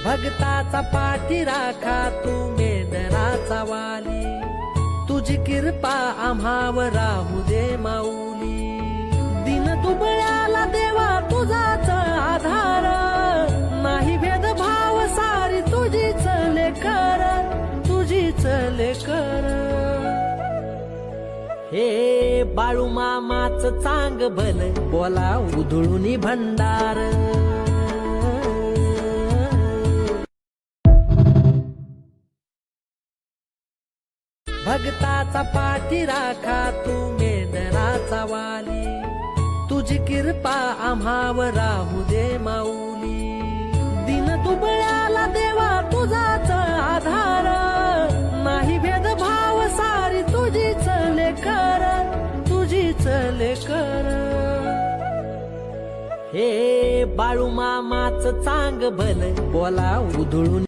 भक्ताचा पाठीराखा तू मेंढराचा वाली, तुझी कृपा आम्हावर राहू दे माऊली. दिन दुबळ्याला देवा तुझाच आधार, नाही भेदभाव सारी तुझीच लेकर, तुझीच लेकर. हे बाळू मामाच चांग भल बोला उधळूनी भंडार. भक्ताचा पाठीराखा तू मेंढराचा वाली, तुझी कृपा आम्हावर राहू दे माऊली. दिन दुबळ्याला देवा तुझाच आधार, नाही भेदभाव सारी तुझीच लेकर, तुझीच लेकर. हे बाळू मामाच चांग भल बोला उधळून